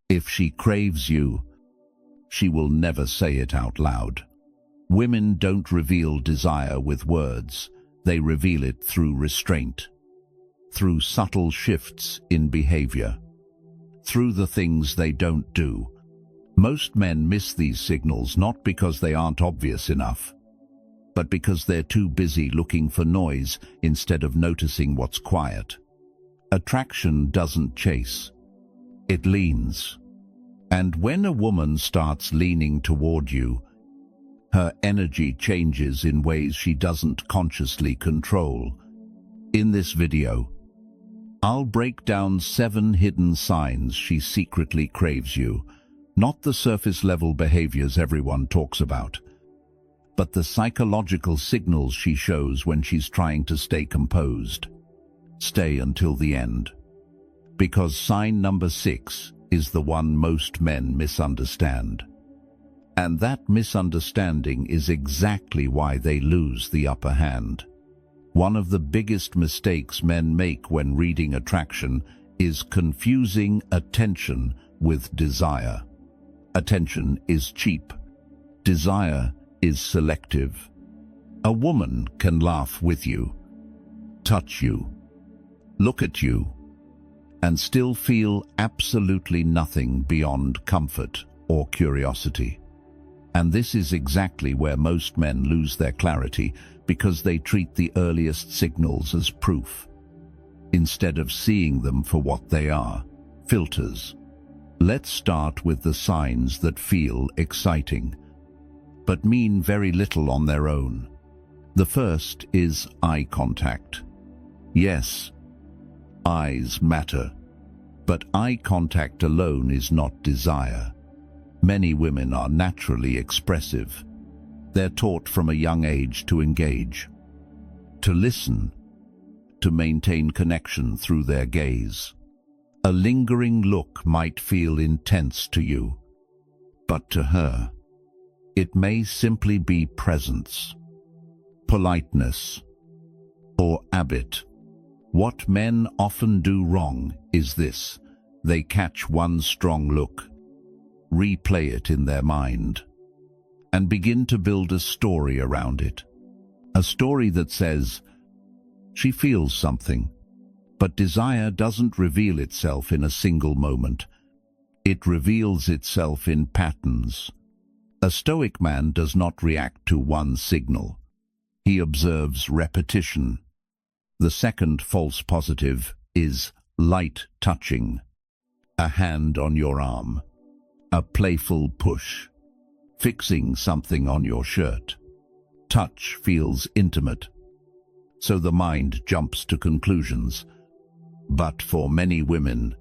If she craves you, she will never say it out loud. Women don't reveal desire with words, they reveal it through restraint, through subtle shifts in behavior, through the things they don't do. Most men miss these signals not because they aren't obvious enough, but because they're too busy looking for noise instead of noticing what's quiet. Attraction doesn't chase, it leans. And when a woman starts leaning toward you, her energy changes in ways she doesn't consciously control. In this video, I'll break down 7 hidden signs she secretly craves you, not the surface-level behaviors everyone talks about, but the psychological signals she shows when she's trying to stay composed. Stay until the end, because sign number 6 is the one most men misunderstand. And that misunderstanding is exactly why they lose the upper hand. One of the biggest mistakes men make when reading attraction is confusing attention with desire. Attention is cheap. Desire is selective. A woman can laugh with you, touch you, look at you, and still feel absolutely nothing beyond comfort or curiosity. And this is exactly where most men lose their clarity, because they treat the earliest signals as proof, instead of seeing them for what they are, filters. Let's start with the signs that feel exciting, but mean very little on their own. The first is eye contact. Yes, eyes matter, but eye contact alone is not desire. Many women are naturally expressive. They're taught from a young age to engage, to listen, to maintain connection through their gaze. A lingering look might feel intense to you, but to her, it may simply be presence, politeness, or habit. What men often do wrong is this: they catch one strong look, replay it in their mind, and begin to build a story around it. A story that says, she feels something. But desire doesn't reveal itself in a single moment. It reveals itself in patterns. A Stoic man does not react to one signal. He observes repetition. The second false positive is light touching. A hand on your arm, a playful push, fixing something on your shirt. Touch feels intimate, so the mind jumps to conclusions. But for many women,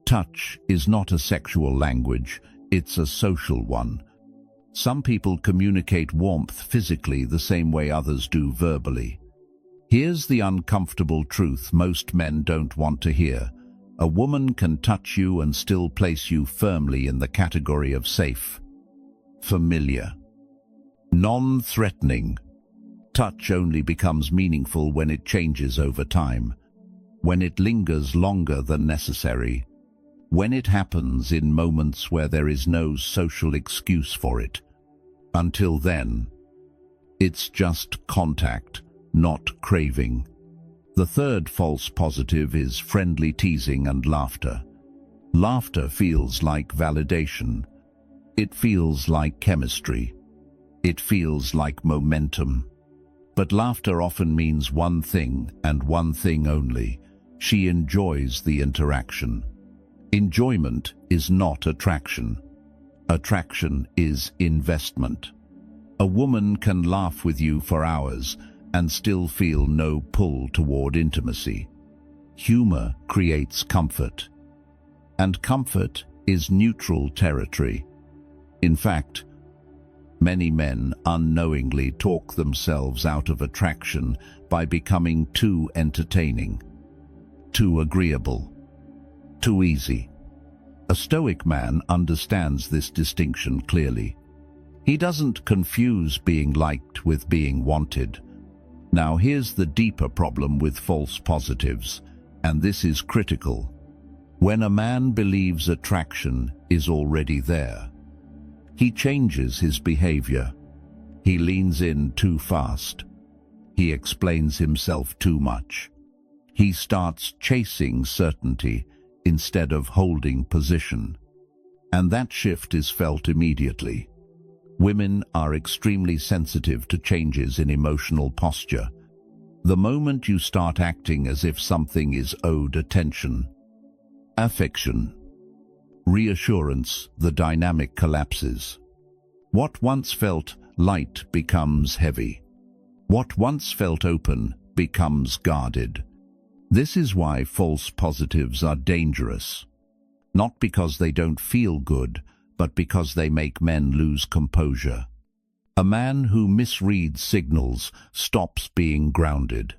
touch is not a sexual language, it's a social one. Some people communicate warmth physically the same way others do verbally. Here's the uncomfortable truth most men don't want to hear. A woman can touch you and still place you firmly in the category of safe, familiar, non-threatening. Touch only becomes meaningful when it changes over time, when it lingers longer than necessary, when it happens in moments where there is no social excuse for it. Until then, it's just contact, not craving. The third false positive is friendly teasing and laughter. Laughter feels like validation. It feels like chemistry. It feels like momentum. But laughter often means one thing and one thing only: she enjoys the interaction. Enjoyment is not attraction. Attraction is investment. A woman can laugh with you for hours and still feel no pull toward intimacy. Humor creates comfort, and comfort is neutral territory. In fact, many men unknowingly talk themselves out of attraction by becoming too entertaining, too agreeable, too easy. A Stoic man understands this distinction clearly. He doesn't confuse being liked with being wanted. Now here's the deeper problem with false positives, and this is critical. When a man believes attraction is already there, he changes his behavior. He leans in too fast. He explains himself too much. He starts chasing certainty instead of holding position. And that shift is felt immediately. Women are extremely sensitive to changes in emotional posture. The moment you start acting as if something is owed attention, affection, reassurance, the dynamic collapses. What once felt light becomes heavy. What once felt open becomes guarded. This is why false positives are dangerous. Not because they don't feel good, but because they make men lose composure. A man who misreads signals stops being grounded.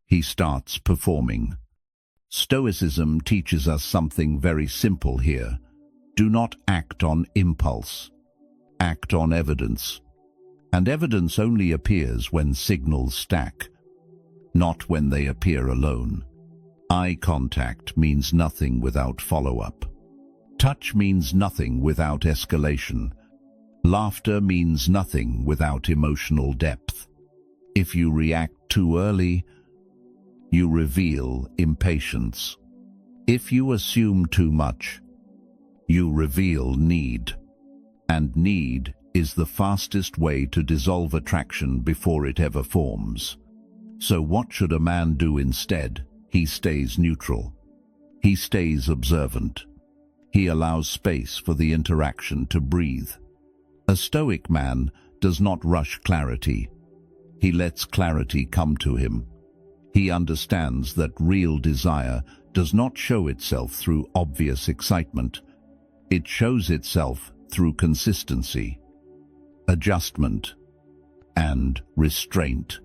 He starts performing. Stoicism teaches us something very simple here. Do not act on impulse. Act on evidence. And evidence only appears when signals stack, not when they appear alone. Eye contact means nothing without follow-up. Touch means nothing without escalation. Laughter means nothing without emotional depth. If you react too early, you reveal impatience. If you assume too much, you reveal need. And need is the fastest way to dissolve attraction before it ever forms. So what should a man do instead? He stays neutral. He stays observant. He allows space for the interaction to breathe. A Stoic man does not rush clarity. He lets clarity come to him. He understands that real desire does not show itself through obvious excitement. It shows itself through consistency, adjustment, and restraint.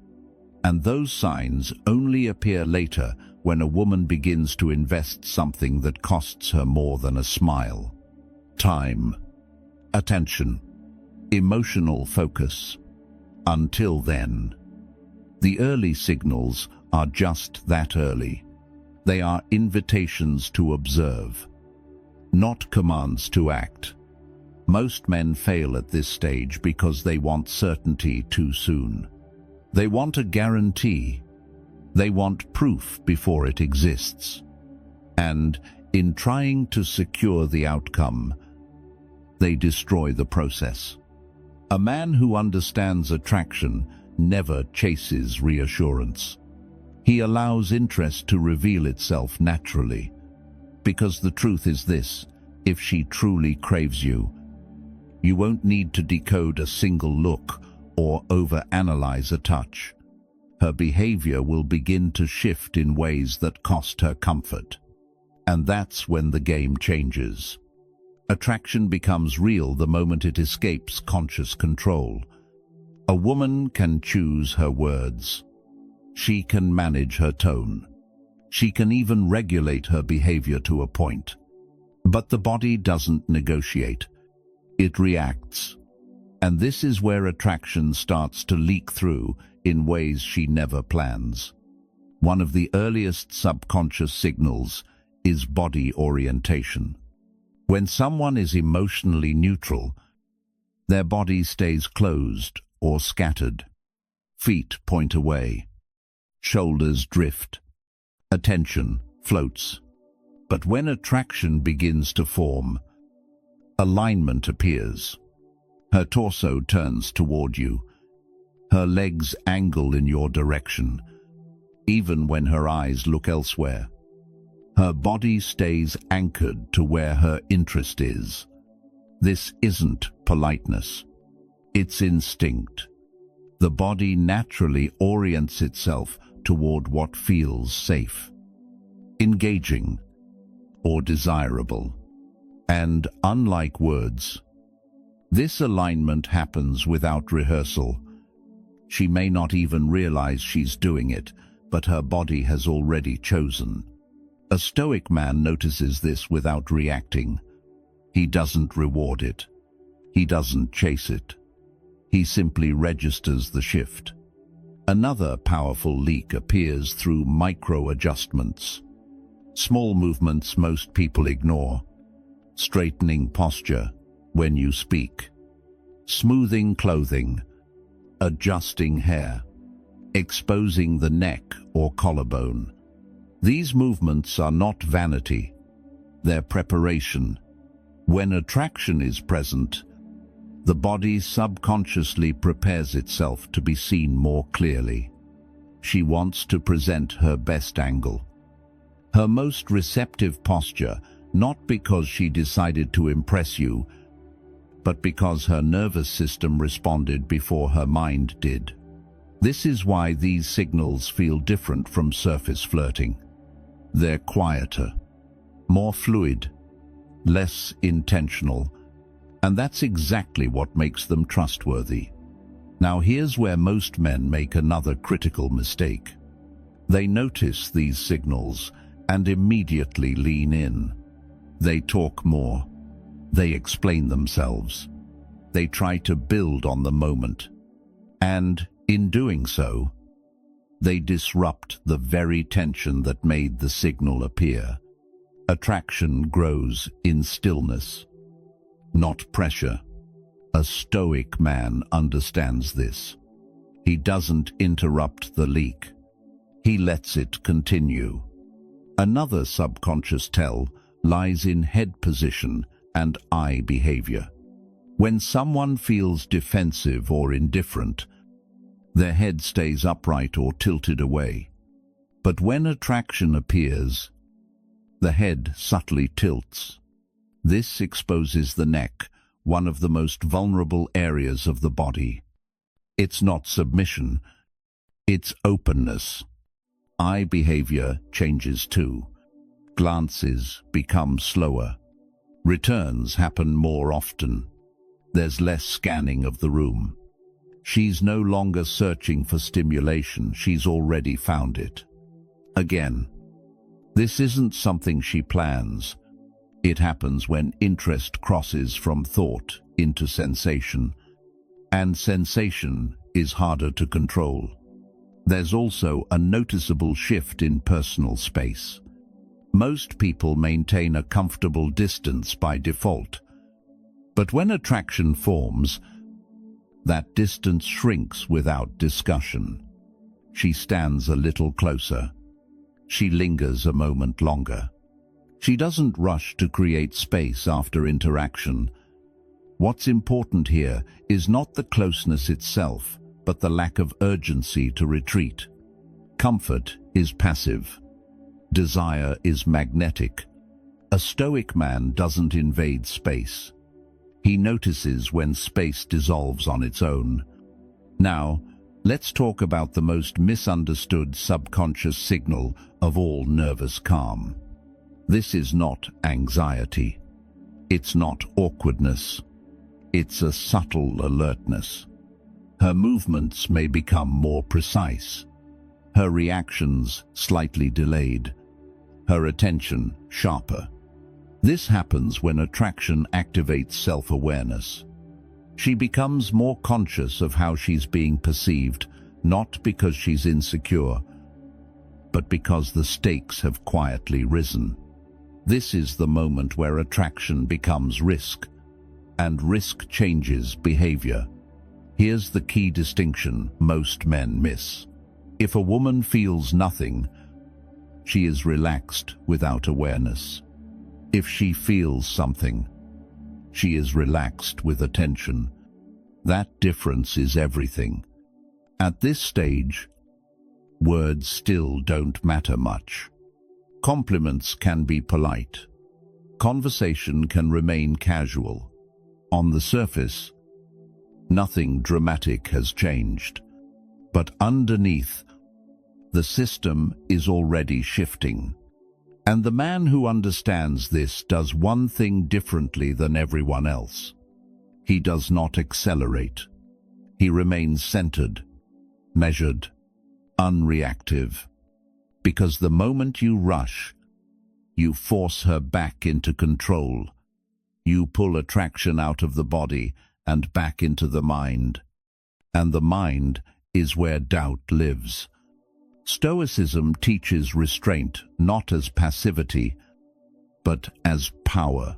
And those signs only appear later when a woman begins to invest something that costs her more than a smile. Time, attention, emotional focus. Until then, the early signals are just that early. They are invitations to observe, not commands to act. Most men fail at this stage because they want certainty too soon. They want a guarantee. They want proof before it exists. And in trying to secure the outcome, they destroy the process. A man who understands attraction never chases reassurance. He allows interest to reveal itself naturally. Because the truth is this: if she truly craves you, you won't need to decode a single look or overanalyze a touch. Her behavior will begin to shift in ways that cost her comfort. And that's when the game changes. Attraction becomes real the moment it escapes conscious control. A woman can choose her words. She can manage her tone. She can even regulate her behavior to a point. But the body doesn't negotiate. It reacts. And this is where attraction starts to leak through in ways she never plans. One of the earliest subconscious signals is body orientation. When someone is emotionally neutral, their body stays closed or scattered. Feet point away. Shoulders drift. Attention floats. But when attraction begins to form, alignment appears. Her torso turns toward you. Her legs angle in your direction, even when her eyes look elsewhere. Her body stays anchored to where her interest is. This isn't politeness. It's instinct. The body naturally orients itself toward what feels safe, engaging, or desirable. And unlike words, this alignment happens without rehearsal. She may not even realize she's doing it, but her body has already chosen. A Stoic man notices this without reacting. He doesn't reward it. He doesn't chase it. He simply registers the shift. Another powerful leak appears through micro-adjustments. Small movements most people ignore. Straightening posture when you speak. Smoothing clothing. Adjusting hair. Exposing the neck or collarbone. These movements are not vanity. They're preparation. When attraction is present, the body subconsciously prepares itself to be seen more clearly. She wants to present her best angle. Her most receptive posture, not because she decided to impress you, but because her nervous system responded before her mind did. This is why these signals feel different from surface flirting. They're quieter, more fluid, less intentional, and that's exactly what makes them trustworthy. Now here's where most men make another critical mistake. They notice these signals and immediately lean in. They talk more. They explain themselves. They try to build on the moment. And in doing so, they disrupt the very tension that made the signal appear. Attraction grows in stillness, not pressure. A Stoic man understands this. He doesn't interrupt the leak. He lets it continue. Another subconscious tell lies in head position and eye behavior. When someone feels defensive or indifferent, their head stays upright or tilted away. But when attraction appears, the head subtly tilts. This exposes the neck, one of the most vulnerable areas of the body. It's not submission, it's openness. Eye behavior changes too. Glances become slower. Returns happen more often. There's less scanning of the room. She's no longer searching for stimulation, she's already found it. Again, this isn't something she plans. It happens when interest crosses from thought into sensation, and sensation is harder to control. There's also a noticeable shift in personal space. Most people maintain a comfortable distance by default, but when attraction forms, that distance shrinks without discussion. She stands a little closer. She lingers a moment longer. She doesn't rush to create space after interaction. What's important here is not the closeness itself, but the lack of urgency to retreat. Comfort is passive. Desire is magnetic. A Stoic man doesn't invade space. He notices when space dissolves on its own. Now, let's talk about the most misunderstood subconscious signal of all nervous calm. This is not anxiety. It's not awkwardness. It's a subtle alertness. Her movements may become more precise. Her reactions slightly delayed. Her attention sharper. This happens when attraction activates self-awareness. She becomes more conscious of how she's being perceived, not because she's insecure, but because the stakes have quietly risen. This is the moment where attraction becomes risk, and risk changes behavior. Here's the key distinction most men miss. If a woman feels nothing, she is relaxed without awareness. If she feels something, she is relaxed with attention. That difference is everything. At this stage, words still don't matter much. Compliments can be polite. Conversation can remain casual. On the surface, nothing dramatic has changed. But underneath, the system is already shifting. And the man who understands this does one thing differently than everyone else. He does not accelerate. He remains centered, measured, unreactive. Because the moment you rush, you force her back into control. You pull attraction out of the body and back into the mind. And the mind is where doubt lives. Stoicism teaches restraint not as passivity, but as power.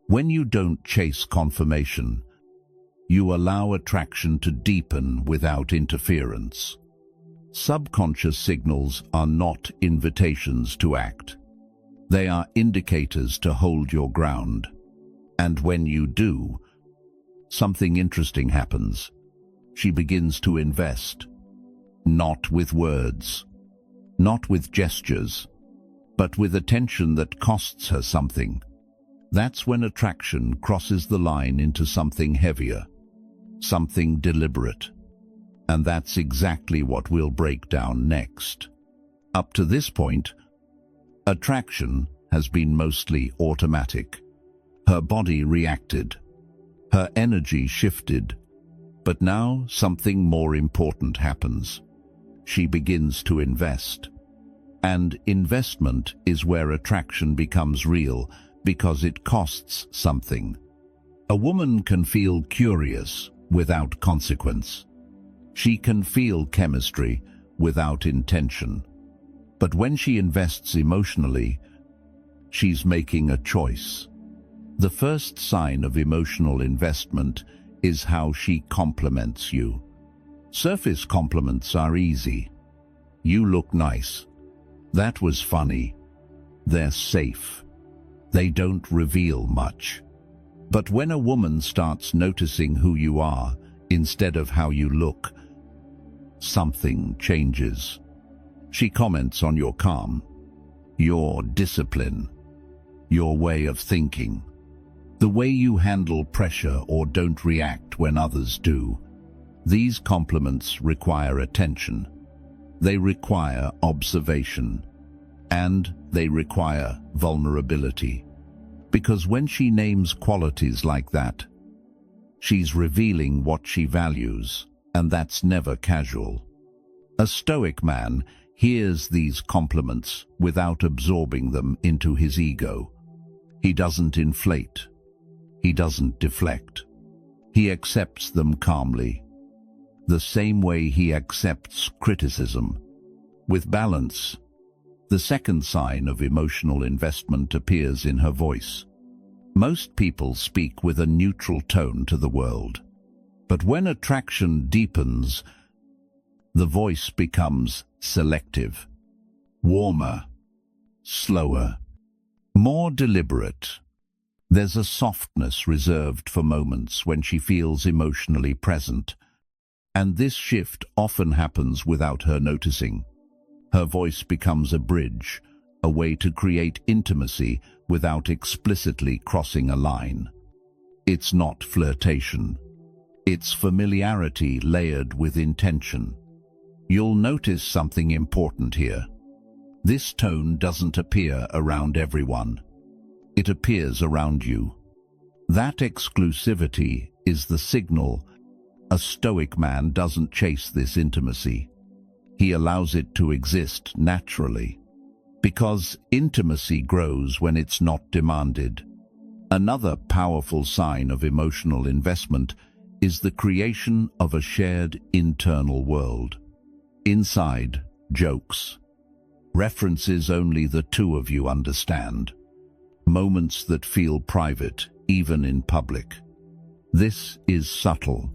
When you don't chase confirmation, you allow attraction to deepen without interference. Subconscious signals are not invitations to act. They are indicators to hold your ground. And when you do, something interesting happens. She begins to invest, not with words, not with gestures, but with attention that costs her something. That's when attraction crosses the line into something heavier, something deliberate. And that's exactly what we'll break down next. Up to this point, attraction has been mostly automatic. Her body reacted. Her energy shifted. But now something more important happens. She begins to invest. And investment is where attraction becomes real, because it costs something. A woman can feel curious without consequence. She can feel chemistry without intention. But when she invests emotionally, she's making a choice. The first sign of emotional investment is how she compliments you. Surface compliments are easy. You look nice. That was funny. They're safe. They don't reveal much. But when a woman starts noticing who you are instead of how you look, something changes. She comments on your calm, your discipline, your way of thinking, the way you handle pressure or don't react when others do. These compliments require attention. They require observation. And they require vulnerability. Because when she names qualities like that, she's revealing what she values, and that's never casual. A Stoic man hears these compliments without absorbing them into his ego. He doesn't inflate. He doesn't deflect. He accepts them calmly, the same way he accepts criticism, with balance. The second sign of emotional investment appears in her voice. Most people speak with a neutral tone to the world. But when attraction deepens, the voice becomes selective, warmer, slower, more deliberate. There's a softness reserved for moments when she feels emotionally present. And this shift often happens without her noticing. Her voice becomes a bridge, a way to create intimacy without explicitly crossing a line. It's not flirtation. It's familiarity layered with intention. You'll notice something important here. This tone doesn't appear around everyone. It appears around you. That exclusivity is the signal. A Stoic man doesn't chase this intimacy. He allows it to exist naturally, because intimacy grows when it's not demanded. Another powerful sign of emotional investment is the creation of a shared internal world. Inside, jokes, references only the two of you understand, moments that feel private, even in public. This is subtle,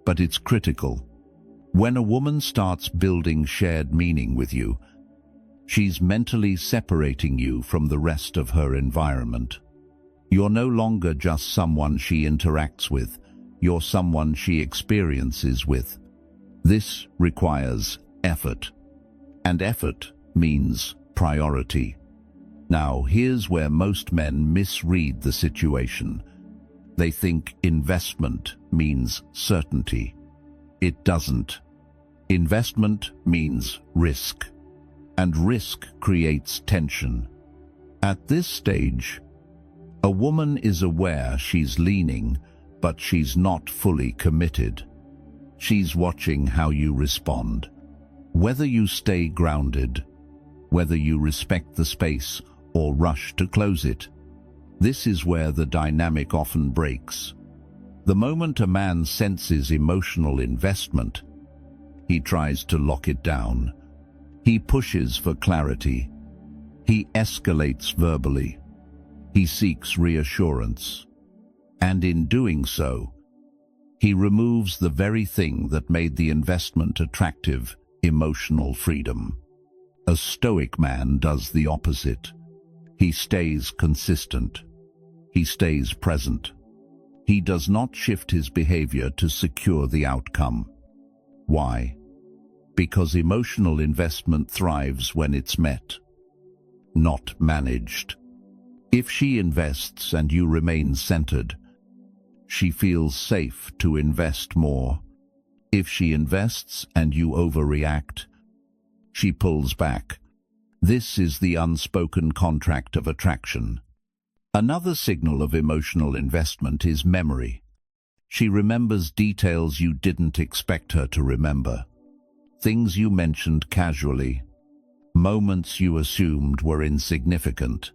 but it's critical. When a woman starts building shared meaning with you, she's mentally separating you from the rest of her environment. You're no longer just someone she interacts with, you're someone she experiences with. This requires effort, and effort means priority. Now, here's where most men misread the situation. They think investment means certainty. It doesn't. Investment means risk, and risk creates tension. At this stage, a woman is aware she's leaning, but she's not fully committed. She's watching how you respond. Whether you stay grounded, whether you respect the space or rush to close it. This is where the dynamic often breaks. The moment a man senses emotional investment, he tries to lock it down. He pushes for clarity. He escalates verbally. He seeks reassurance. And in doing so, he removes the very thing that made the investment attractive: emotional freedom. A Stoic man does the opposite. He stays consistent. He stays present. He does not shift his behavior to secure the outcome. Why? Because emotional investment thrives when it's met, not managed. If she invests and you remain centered, she feels safe to invest more. If she invests and you overreact, she pulls back. This is the unspoken contract of attraction. Another signal of emotional investment is memory. She remembers details you didn't expect her to remember. Things you mentioned casually. Moments you assumed were insignificant.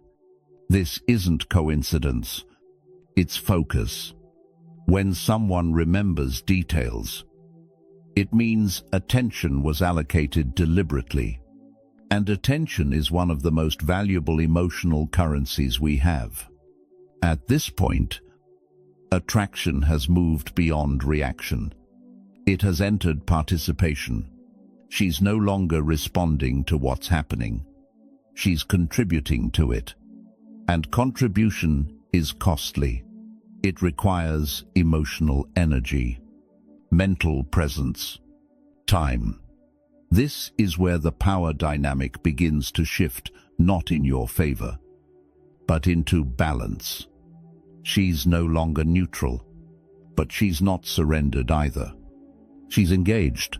This isn't coincidence. It's focus. When someone remembers details, it means attention was allocated deliberately. And attention is one of the most valuable emotional currencies we have. At this point, attraction has moved beyond reaction. It has entered participation. She's no longer responding to what's happening. She's contributing to it. And contribution is costly. It requires emotional energy, mental presence, time. This is where the power dynamic begins to shift, not in your favor, but into balance. She's no longer neutral, but she's not surrendered either. She's engaged,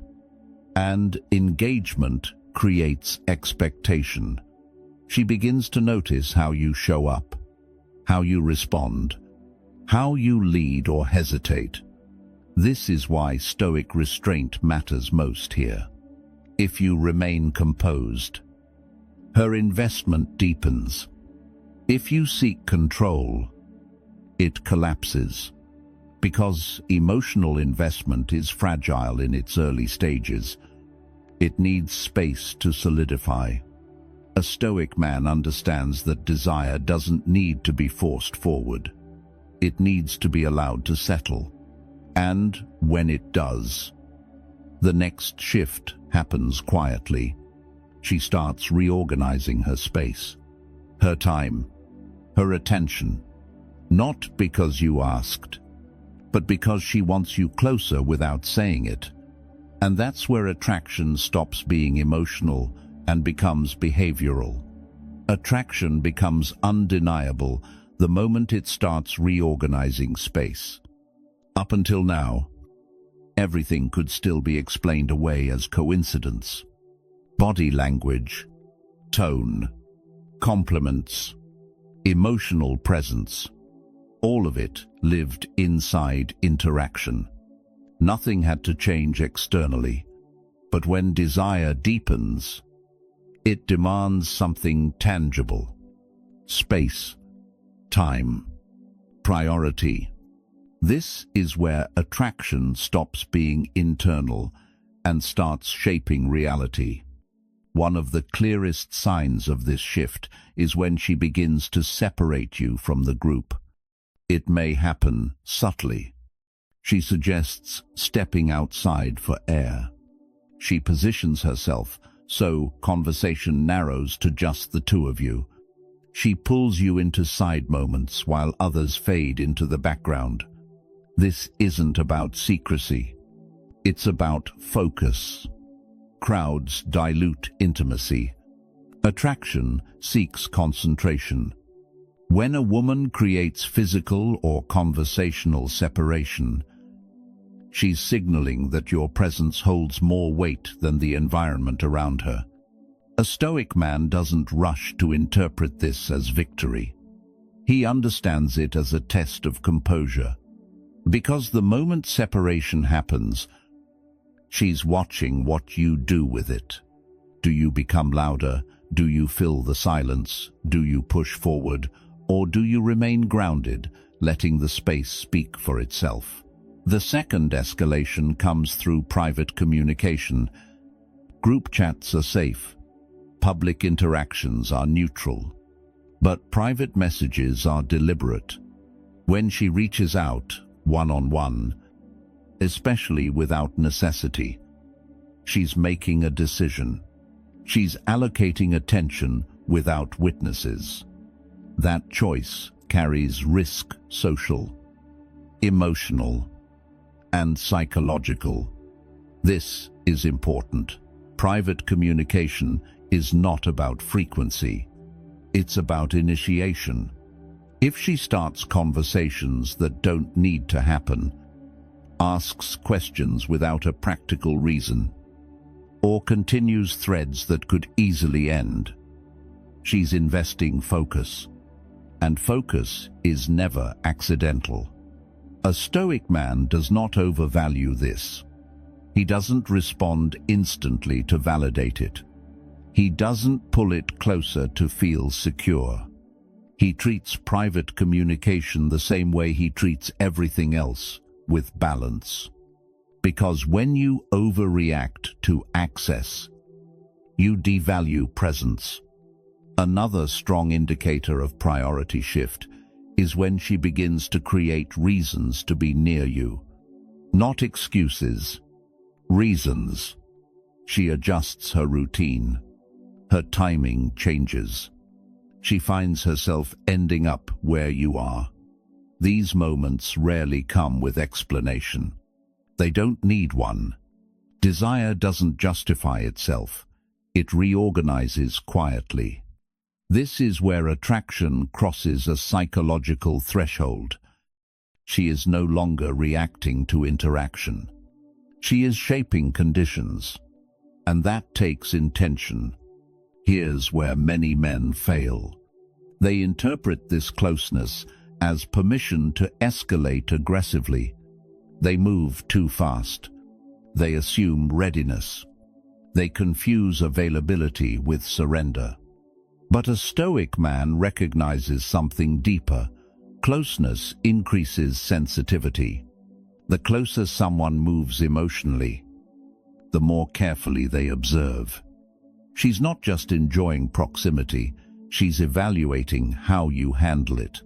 and engagement creates expectation. She begins to notice how you show up, how you respond, how you lead or hesitate. This is why Stoic restraint matters most here. If you remain composed, her investment deepens. If you seek control, it collapses. Because emotional investment is fragile in its early stages, it needs space to solidify. A Stoic man understands that desire doesn't need to be forced forward. It needs to be allowed to settle. And when it does, the next shift happens quietly. She starts reorganizing her space, her time, her attention, not because you asked, but because she wants you closer without saying it. And that's where attraction stops being emotional and becomes behavioral. Attraction becomes undeniable the moment it starts reorganizing space. Up until now, everything could still be explained away as coincidence. Body language, tone, compliments, emotional presence, all of it lived inside interaction. Nothing had to change externally. But when desire deepens, it demands something tangible: space, time, priority. This is where attraction stops being internal and starts shaping reality. One of the clearest signs of this shift is when she begins to separate you from the group. It may happen subtly. She suggests stepping outside for air. She positions herself so conversation narrows to just the two of you. She pulls you into side moments while others fade into the background. This isn't about secrecy. It's about focus. Crowds dilute intimacy. Attraction seeks concentration. When a woman creates physical or conversational separation, she's signaling that your presence holds more weight than the environment around her. A Stoic man doesn't rush to interpret this as victory. He understands it as a test of composure. Because the moment separation happens, she's watching what you do with it. Do you become louder? Do you fill the silence? Do you push forward? Or do you remain grounded, letting the space speak for itself? The second escalation comes through private communication. Group chats are safe. Public interactions are neutral, but private messages are deliberate. When she reaches out, one-on-one, especially without necessity, she's making a decision. She's allocating attention without witnesses. That choice carries risk, social, emotional, and psychological. This is important. Private communication is not about frequency. It's about initiation. If she starts conversations that don't need to happen, asks questions without a practical reason, or continues threads that could easily end, she's investing focus. And focus is never accidental. A Stoic man does not overvalue this. He doesn't respond instantly to validate it. He doesn't pull it closer to feel secure. He treats private communication the same way he treats everything else, with balance. Because when you overreact to access, you devalue presence. Another strong indicator of priority shift is when she begins to create reasons to be near you. Not excuses, reasons. She adjusts her routine. Her timing changes. She finds herself ending up where you are. These moments rarely come with explanation. They don't need one. Desire doesn't justify itself. It reorganizes quietly. This is where attraction crosses a psychological threshold. She is no longer reacting to interaction. She is shaping conditions, and that takes intention. Here's where many men fail. They interpret this closeness as permission to escalate aggressively. They move too fast. They assume readiness. They confuse availability with surrender. But a Stoic man recognizes something deeper. Closeness increases sensitivity. The closer someone moves emotionally, the more carefully they observe. She's not just enjoying proximity, she's evaluating how you handle it.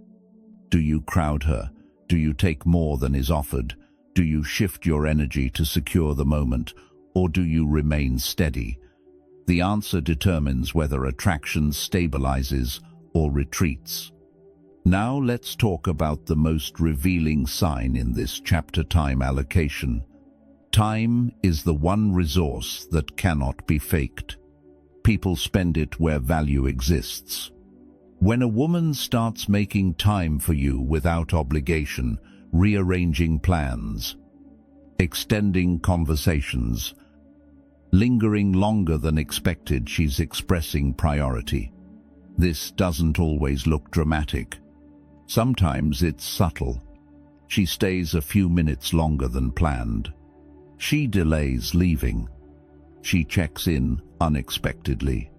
Do you crowd her? Do you take more than is offered? Do you shift your energy to secure the moment? Or do you remain steady? The answer determines whether attraction stabilizes or retreats. Now let's talk about the most revealing sign in this chapter: time allocation. Time is the one resource that cannot be faked. People spend it where value exists. When a woman starts making time for you without obligation, rearranging plans, extending conversations, lingering longer than expected, she's expressing priority. This doesn't always look dramatic. Sometimes it's subtle. She stays a few minutes longer than planned. She delays leaving. She checks in unexpectedly.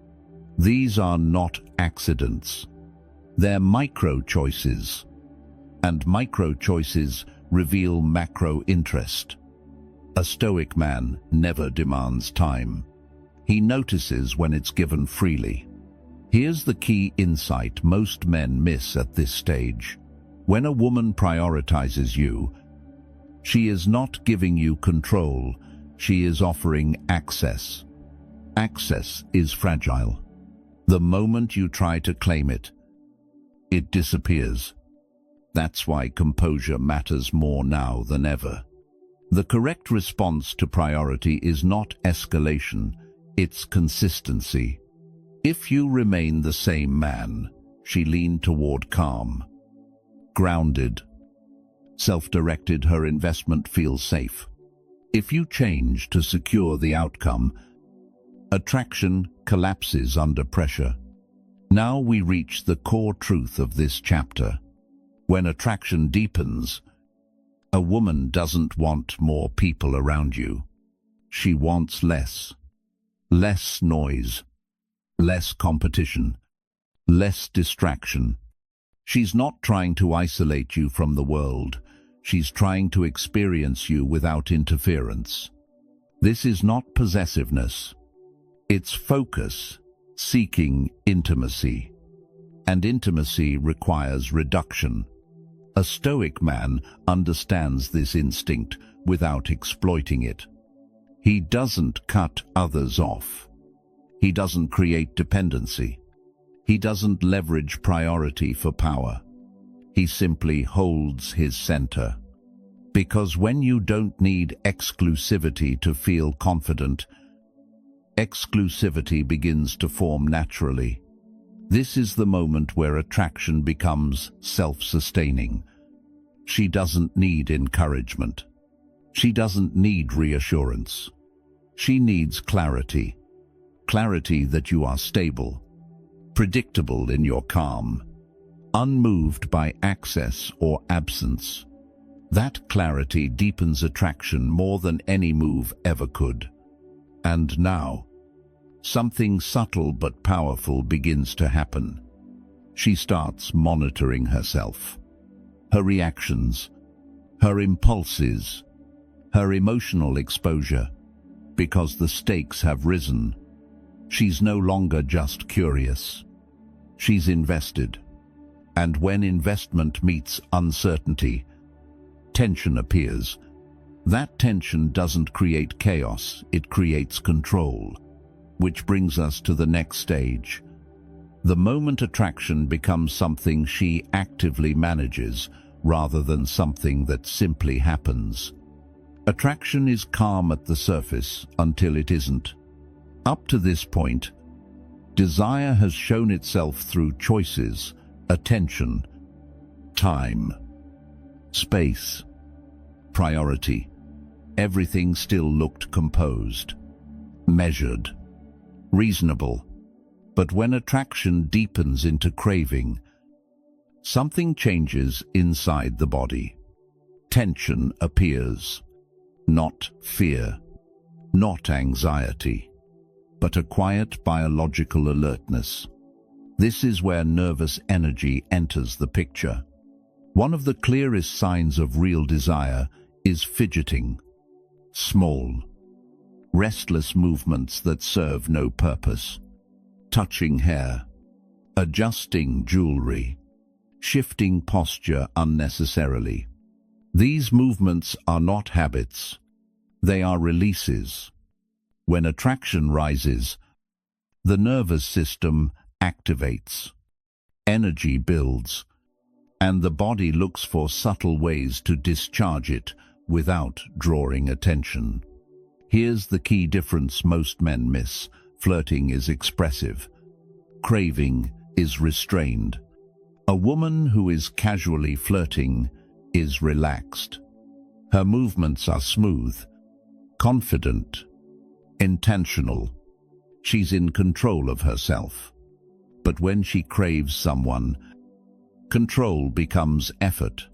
These are not accidents. They're micro-choices. And micro-choices reveal macro interest. A Stoic man never demands time. He notices when it's given freely. Here's the key insight most men miss at this stage. When a woman prioritizes you, she is not giving you control, she is offering access. Access is fragile. The moment you try to claim it, it disappears. That's why composure matters more now than ever. The correct response to priority is not escalation, it's consistency. If you remain the same man, she leaned toward calm. Grounded, self-directed, her investment feels safe. If you change to secure the outcome, attraction collapses under pressure. Now we reach the core truth of this chapter. When attraction deepens, a woman doesn't want more people around you. She wants less. Less noise, less competition, less distraction. She's not trying to isolate you from the world. She's trying to experience you without interference. This is not possessiveness. It's focus, seeking intimacy. And intimacy requires reduction. A Stoic man understands this instinct without exploiting it. He doesn't cut others off. He doesn't create dependency. He doesn't leverage priority for power. He simply holds his center. Because when you don't need exclusivity to feel confident, exclusivity begins to form naturally. This is the moment where attraction becomes self-sustaining. She doesn't need encouragement. She doesn't need reassurance. She needs clarity. Clarity that you are stable, predictable in your calm, unmoved by access or absence. That clarity deepens attraction more than any move ever could. And now, something subtle but powerful begins to happen. She starts monitoring herself, her reactions, her impulses, her emotional exposure, because the stakes have risen. She's no longer just curious. She's invested. And when investment meets uncertainty, tension appears. That tension doesn't create chaos, it creates control. Which brings us to the next stage. The moment attraction becomes something she actively manages, rather than something that simply happens. Attraction is calm at the surface until it isn't. Up to this point, desire has shown itself through choices, attention, time, space, priority. Everything still looked composed, measured, reasonable. But when attraction deepens into craving, something changes inside the body. Tension appears. Not fear, not anxiety, but a quiet biological alertness. This is where nervous energy enters the picture. One of the clearest signs of real desire is fidgeting. Small, restless movements that serve no purpose. Touching hair, adjusting jewelry, shifting posture unnecessarily. These movements are not habits. They are releases. When attraction rises, the nervous system activates. Energy builds, and the body looks for subtle ways to discharge it without drawing attention. Here's the key difference most men miss. Flirting is expressive. Craving is restrained. A woman who is casually flirting is relaxed. Her movements are smooth, confident, intentional. She's in control of herself. But when she craves someone, control becomes effort,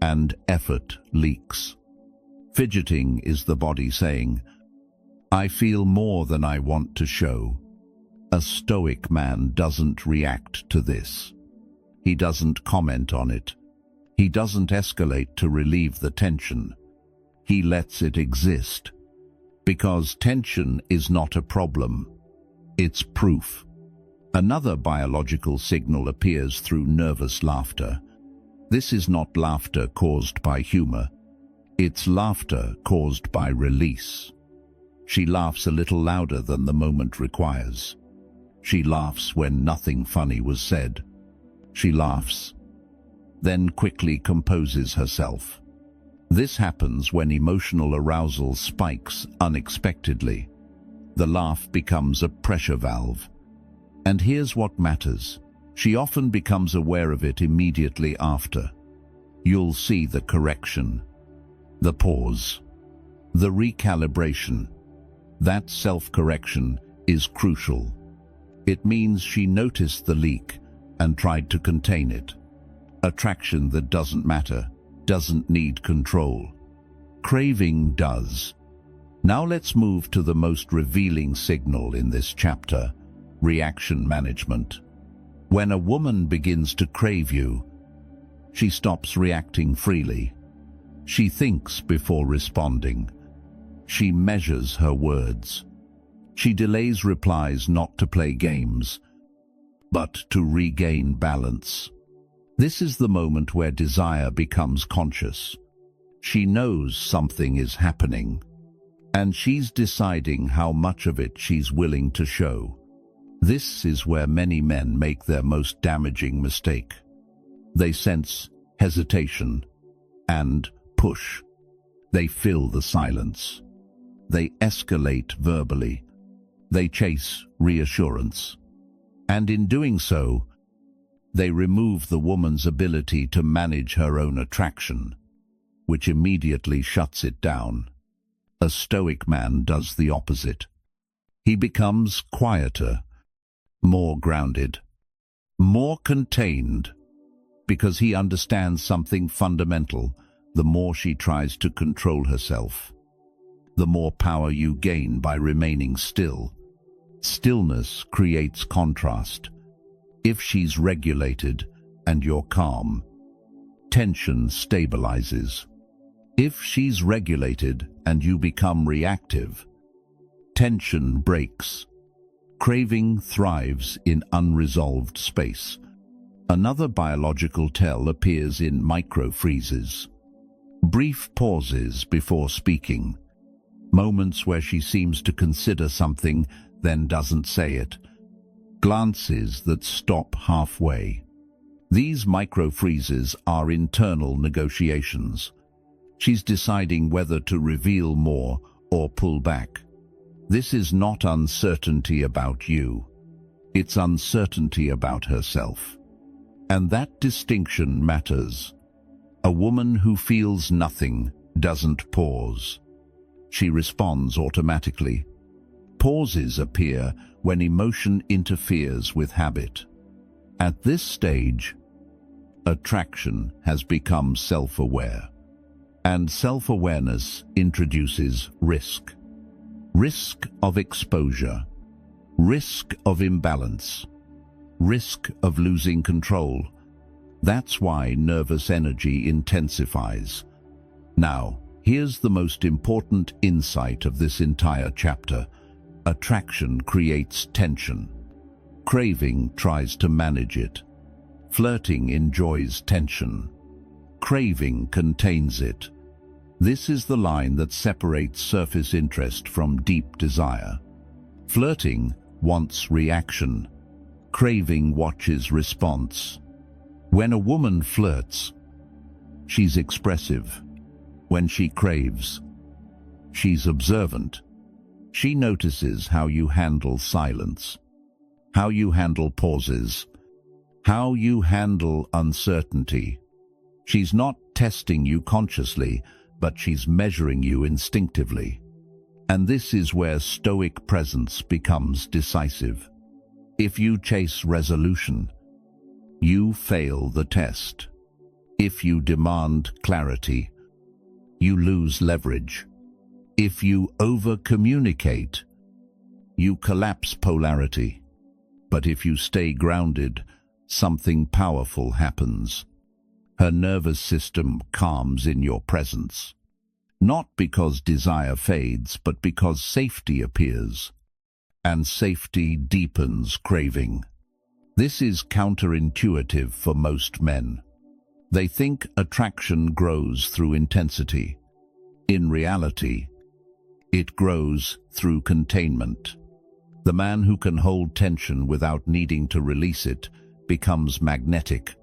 and effort leaks. Fidgeting is the body saying, "I feel more than I want to show." A Stoic man doesn't react to this. He doesn't comment on it. He doesn't escalate to relieve the tension. He lets it exist. Because tension is not a problem. It's proof. Another biological signal appears through nervous laughter. This is not laughter caused by humor. It's laughter caused by release. She laughs a little louder than the moment requires. She laughs when nothing funny was said. She laughs, then quickly composes herself. This happens when emotional arousal spikes unexpectedly. The laugh becomes a pressure valve. And here's what matters. She often becomes aware of it immediately after. You'll see the correction, the pause, the recalibration. That self-correction is crucial. It means she noticed the leak and tried to contain it. Attraction that doesn't matter, doesn't need control. Craving does. Now let's move to the most revealing signal in this chapter, reaction management. When a woman begins to crave you, she stops reacting freely. She thinks before responding. She measures her words. She delays replies not to play games, but to regain balance. This is the moment where desire becomes conscious. She knows something is happening, and she's deciding how much of it she's willing to show. This is where many men make their most damaging mistake. They sense hesitation and push. They fill the silence. They escalate verbally. They chase reassurance. And in doing so, they remove the woman's ability to manage her own attraction, which immediately shuts it down. A Stoic man does the opposite. He becomes quieter, more grounded, more contained, because he understands something fundamental. The more she tries to control herself, the more power you gain by remaining still. Stillness creates contrast. If she's regulated and you're calm, tension stabilizes. If she's regulated and you become reactive, tension breaks. Craving thrives in unresolved space. Another biological tell appears in micro-freezes. Brief pauses before speaking. Moments where she seems to consider something, then doesn't say it. Glances that stop halfway. These micro-freezes are internal negotiations. She's deciding whether to reveal more or pull back. This is not uncertainty about you. It's uncertainty about herself. And that distinction matters. A woman who feels nothing doesn't pause. She responds automatically. Pauses appear when emotion interferes with habit. At this stage, attraction has become self-aware. And self-awareness introduces risk. Risk of exposure. Risk of imbalance. Risk of losing control. That's why nervous energy intensifies. Now, here's the most important insight of this entire chapter. Attraction creates tension. Craving tries to manage it. Flirting enjoys tension. Craving contains it. This is the line that separates surface interest from deep desire. Flirting wants reaction. Craving watches response. When a woman flirts, she's expressive. When she craves, she's observant. She notices how you handle silence, how you handle pauses, how you handle uncertainty. She's not testing you consciously, but she's measuring you instinctively. And this is where Stoic presence becomes decisive. If you chase resolution, you fail the test. If you demand clarity, you lose leverage. If you over-communicate, you collapse polarity. But if you stay grounded, something powerful happens. Her nervous system calms in your presence. Not because desire fades, but because safety appears. And safety deepens craving. This is counterintuitive for most men. They think attraction grows through intensity. In reality, it grows through containment. The man who can hold tension without needing to release it becomes magnetic,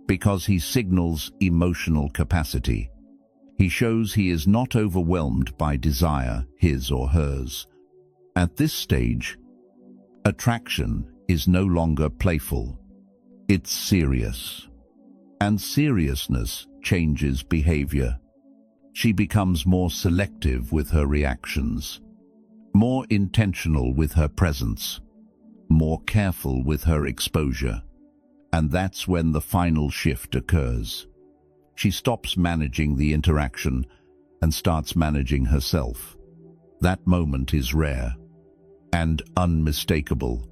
because he signals emotional capacity. He shows he is not overwhelmed by desire, his or hers. At this stage, attraction is no longer playful. It's serious. And seriousness changes behavior. She becomes more selective with her reactions, more intentional with her presence, more careful with her exposure. And that's when the final shift occurs. She stops managing the interaction and starts managing herself. That moment is rare and unmistakable,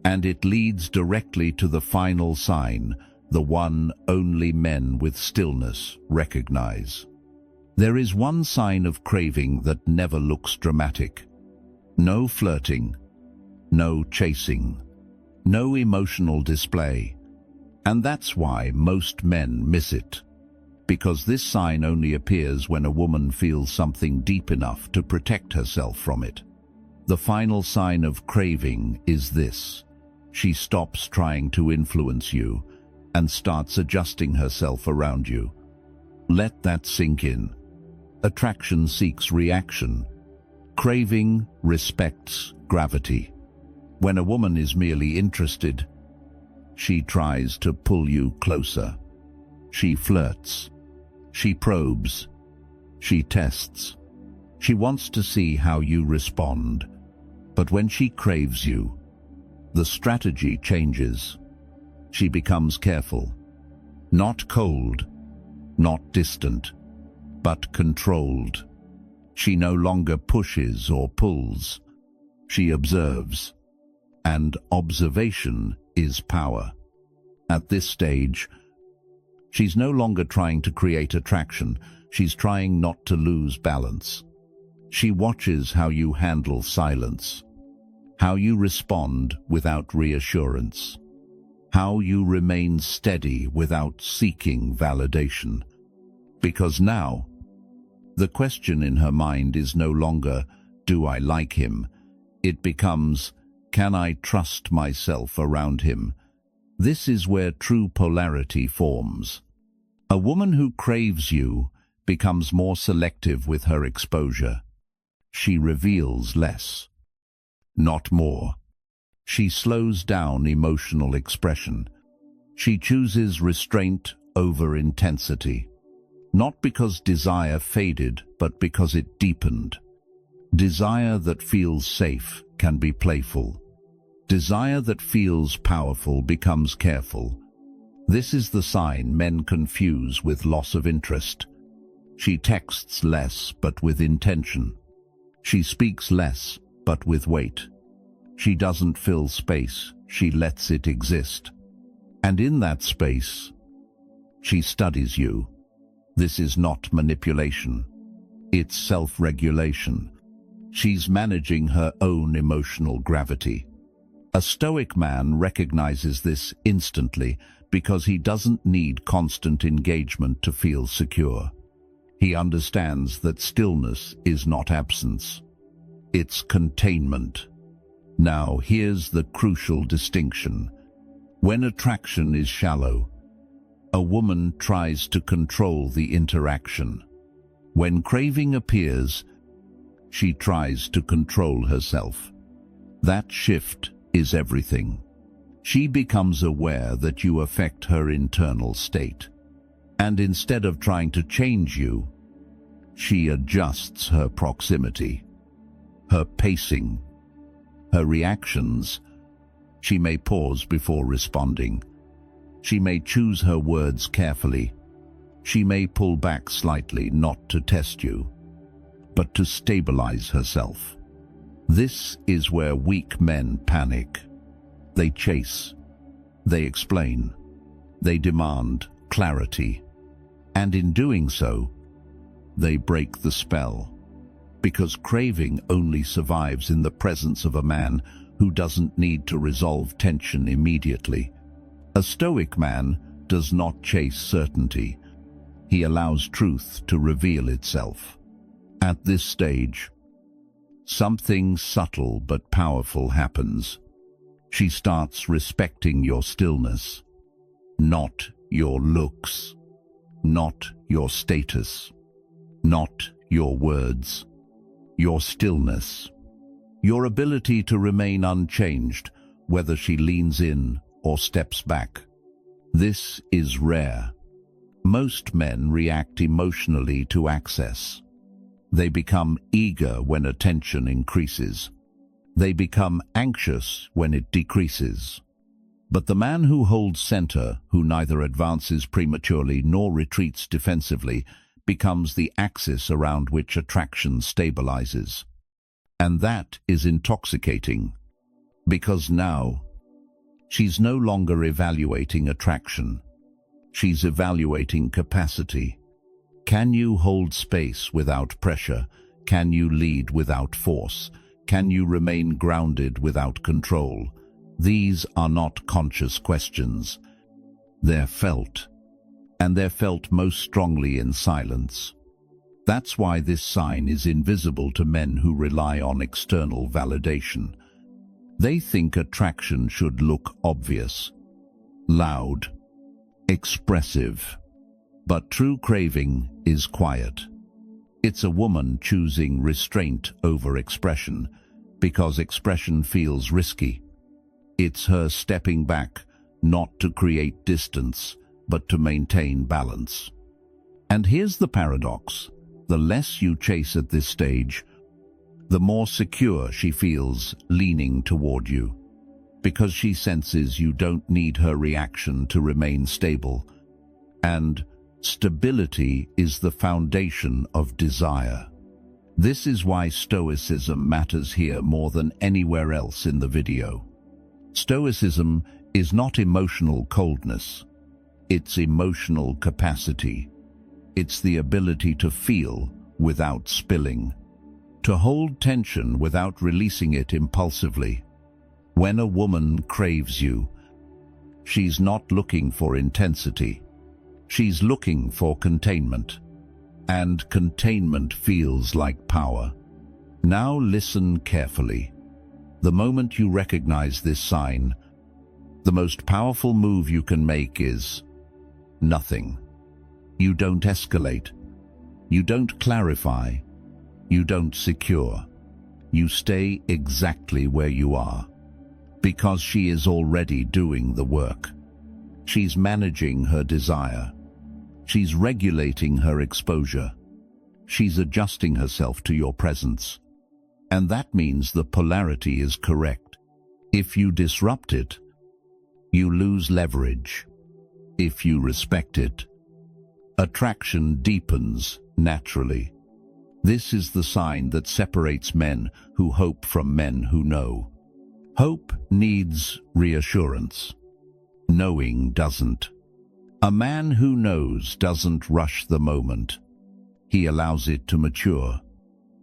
and it leads directly to the final sign, the one only men with stillness recognize. There is one sign of craving that never looks dramatic. No flirting, no chasing, no emotional display. And that's why most men miss it. Because this sign only appears when a woman feels something deep enough to protect herself from it. The final sign of craving is this. She stops trying to influence you and starts adjusting herself around you. Let that sink in. Attraction seeks reaction. Craving respects gravity. When a woman is merely interested, she tries to pull you closer. She flirts. She probes. She tests. She wants to see how you respond. But when she craves you, the strategy changes. She becomes careful. Not cold, not distant, but controlled. She no longer pushes or pulls. She observes. And observation is power. At this stage, she's no longer trying to create attraction. She's trying not to lose balance. She watches how you handle silence, how you respond without reassurance, how you remain steady without seeking validation. Because now, the question in her mind is no longer, do I like him? It becomes, can I trust myself around him? This is where true polarity forms. A woman who craves you becomes more selective with her exposure. She reveals less, not more. She slows down emotional expression. She chooses restraint over intensity. Not because desire faded, but because it deepened. Desire that feels safe can be playful. Desire that feels powerful becomes careful. This is the sign men confuse with loss of interest. She texts less, but with intention. She speaks less, but with weight. She doesn't fill space, she lets it exist. And in that space, she studies you. This is not manipulation. It's self-regulation. She's managing her own emotional gravity. A Stoic man recognizes this instantly because he doesn't need constant engagement to feel secure. He understands that stillness is not absence. It's containment. Now, here's the crucial distinction. When attraction is shallow, a woman tries to control the interaction. When craving appears, she tries to control herself. That shift is everything. She becomes aware that you affect her internal state. And instead of trying to change you, she adjusts her proximity, her pacing, her reactions. She may pause before responding. She may choose her words carefully. She may pull back slightly, not to test you, but to stabilize herself. This is where weak men panic. They chase, they explain, they demand clarity, and in doing so, they break the spell. Because craving only survives in the presence of a man who doesn't need to resolve tension immediately. A Stoic man does not chase certainty. He allows truth to reveal itself. At this stage, something subtle but powerful happens. She starts respecting your stillness, not your looks, not your status, not your words, your stillness, your ability to remain unchanged, whether she leans in or steps back. This is rare. Most men react emotionally to access. They become eager when attention increases. They become anxious when it decreases. But the man who holds center, who neither advances prematurely nor retreats defensively, becomes the axis around which attraction stabilizes. And that is intoxicating, because now she's no longer evaluating attraction. She's evaluating capacity. Can you hold space without pressure? Can you lead without force? Can you remain grounded without control? These are not conscious questions. They're felt, and they're felt most strongly in silence. That's why this sign is invisible to men who rely on external validation. They think attraction should look obvious, loud, expressive. But true craving is quiet. It's a woman choosing restraint over expression, because expression feels risky. It's her stepping back, not to create distance, but to maintain balance. And here's the paradox. The less you chase at this stage, the more secure she feels leaning toward you, because she senses you don't need her reaction to remain stable. And stability is the foundation of desire. This is why Stoicism matters here more than anywhere else in the video. Stoicism is not emotional coldness. It's emotional capacity. It's the ability to feel without spilling, to hold tension without releasing it impulsively. When a woman craves you, she's not looking for intensity. She's looking for containment. And containment feels like power. Now listen carefully. The moment you recognize this sign, the most powerful move you can make is nothing. You don't escalate. You don't clarify. You don't secure. You stay exactly where you are, because she is already doing the work. She's managing her desire. She's regulating her exposure. She's adjusting herself to your presence. And that means the polarity is correct. If you disrupt it, you lose leverage. If you respect it, attraction deepens naturally. This is the sign that separates men who hope from men who know. Hope needs reassurance. Knowing doesn't. A man who knows doesn't rush the moment. He allows it to mature,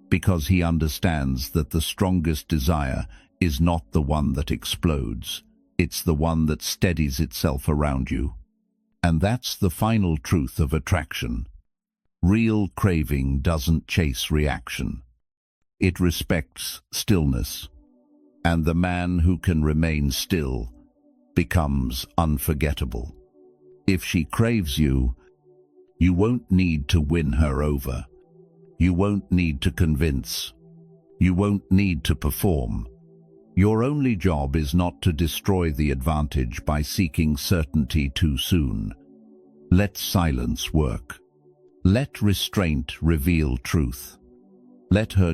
because he understands that the strongest desire is not the one that explodes. It's the one that steadies itself around you. And that's the final truth of attraction. Real craving doesn't chase reaction. It respects stillness. And the man who can remain still becomes unforgettable. If she craves you, you won't need to win her over. You won't need to convince. You won't need to perform. Your only job is not to destroy the advantage by seeking certainty too soon. Let silence work. Let restraint reveal truth. Let her